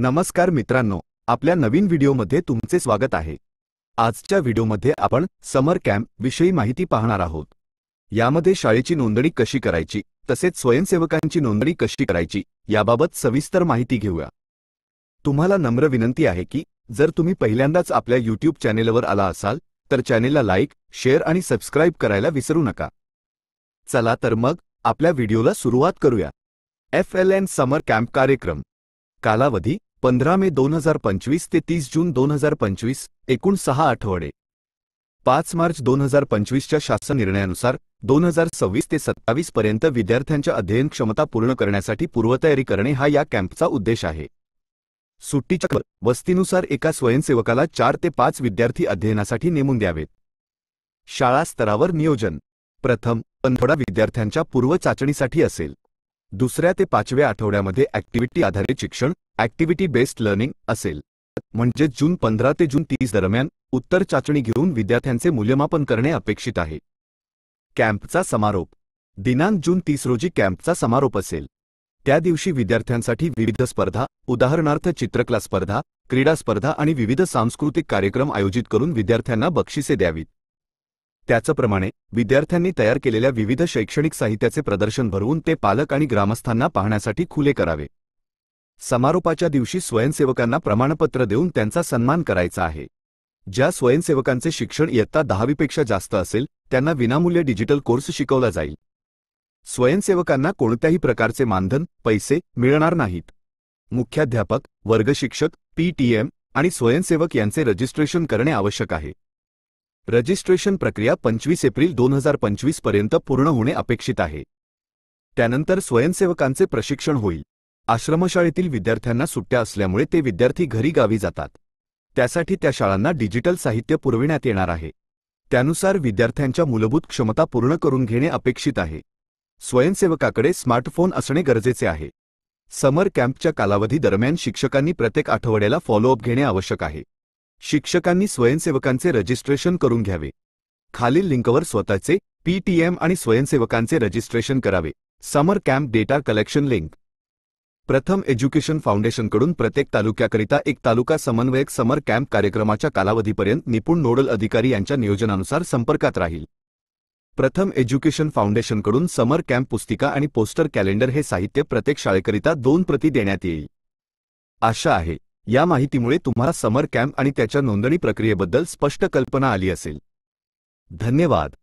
नमस्कार मित्रांनो, आपल्या नवीन व्हिडिओमध्ये तुमचे स्वागत आहे। आजच्या व्हिडिओमध्ये आपण समर कॅम्प विषयी माहिती पाहणार आहोत। यामध्ये शाळेची नोंदणी कशी करायची, तसेच स्वयंसेवकांची नोंदणी कशी करायची याबाबत सविस्तर माहिती घेऊया। तुम्हाला नम्र विनंती आहे की जर तुम्ही पहिल्यांदाच आपल्या YouTube चॅनेलवर आला असाल तर चॅनेलला लाईक, शेअर आणि सबस्क्राइब करायला विसरू नका। चला तर मग आपल्या व्हिडिओला सुरुवात करूया। FLN समर कॅम्प कार्यक्रम कालावधी 15 मे 2025 ते 30 जून 2025, एकूण 6 आठवडे। 5 मार्च 2025 च्या शासन निर्णयानुसार 2026 ते 27 पर्यंत विद्यार्थ्यांच्या अध्ययन क्षमता पूर्ण करण्यासाठी पूर्वतयारी करणे हा या कॅम्पचा उद्देश आहे। सुट्टीच्या वस्तीनुसार एका स्वयंसेवकाला 4 ते 5 विद्यार्थी अध्ययनासाठी नेमून द्यावेत। शाळा स्तरावर नियोजन प्रथम पंधरवडा विद्यार्थ्यांच्या पूर्व चाचणीसाठी असेल। दुसऱ्या ते 5व्या आठवड्यामध्ये ॲक्टिव्हिटी आधारित शिक्षण ॲक्टिव्हिटी बेस्ड लर्निंग असेल, म्हणजे जून 15 ते जून 30 दरम्यान उत्तर चाचणी घेऊन विद्यार्थ्यांचे मूल्यमापन करणे अपेक्षित आहे। कॅम्पचा समारोप दिनांक जून 30 रोजी कॅम्पचा समारोप असेल। त्या दिवशी विद्यार्थ्यांसाठी विविध स्पर्धा, उदाहरणार्थ चित्रकला स्पर्धा, क्रीडा स्पर्धा आणि विविध सांस्कृतिक कार्यक्रम आयोजित करून विद्यार्थ्यांना बक्षिसे द्यावीत। त्याचप्रमाणे विद्यार्थ्यांनी तयार केलेल्या विविध शैक्षणिक साहित्याचे प्रदर्शन भरवून ते पालक आणि ग्रामस्थांना पाहण्यासाठी खुले करावे। समारोपाच्या दिवशी स्वयंसेवकांना प्रमाणपत्र देऊन त्यांचा सन्मान करायचा आहे। ज्या स्वयंसेवकांचे शिक्षण इयत्ता 10वी पेक्षा जास्त असेल त्यांना विनामूल्य डिजिटल कोर्स शिकवला जाईल। स्वयंसेवकांना कोणत्याही प्रकारचे मानधन, पैसे मिळणार नाहीत। मुख्याध्यापक, वर्गशिक्षक, PTM आणि स्वयंसेवक यांचे रजिस्ट्रेशन करणे आवश्यक आहे। रजिस्ट्रेशन प्रक्रिया 25 एप्रिल 2025 पर्यंत पूर्ण होणे अपेक्षित आहे। त्यानंतर स्वयंसेवकांचे प्रशिक्षण होईल। आश्रमशाळेतील विद्यार्थ्यांना सुट्ट्या असल्यामुळे ते विद्यार्थी घरी गावी जातात। त्यासाठी त्या शाळांना डिजिटल साहित्य पुरविण्यात येणार आहे। त्यानुसार विद्यार्थ्यांच्या मूलभूत क्षमता पूर्ण करून घेणे अपेक्षित आहे। स्वयंसेवकाकडे स्मार्टफोन असणे गरजेचे आहे। समर कॅम्पच्या कालावधी दरम्यान शिक्षकांनी प्रत्येक आठवड्याला फॉलोअप घेणे आवश्यक आहे। शिक्षकांनी स्वयंसेवकांचे रजिस्ट्रेशन करून घ्यावे। खालील लिंकवर स्वतःचे PTM आणि स्वयंसेवकांचे रजिस्ट्रेशन करावे। समर कॅम्प डेटा कलेक्शन लिंक प्रथम एज्युकेशन फाउंडेशनकडून प्रत्येक तालुक्याकरिता एक तालुका समन्वयक समर कॅम्प कार्यक्रमाच्या कालावधीपर्यंत निपुण नोडल अधिकारी यांच्या नियोजनानुसार संपर्कात राहील। प्रथम एज्युकेशन फाउंडेशनकडून समर कॅम्प पुस्तिका आणि पोस्टर कॅलेंडर हे साहित्य प्रत्येक शाळेकरिता 2 प्रती देण्यात येईल। आशा आहे या माहितीमुळे तुम्हाला समर कॅम्प आणि त्याच्या नोंदणी प्रक्रियेबद्दल स्पष्ट कल्पना आली असेल। धन्यवाद।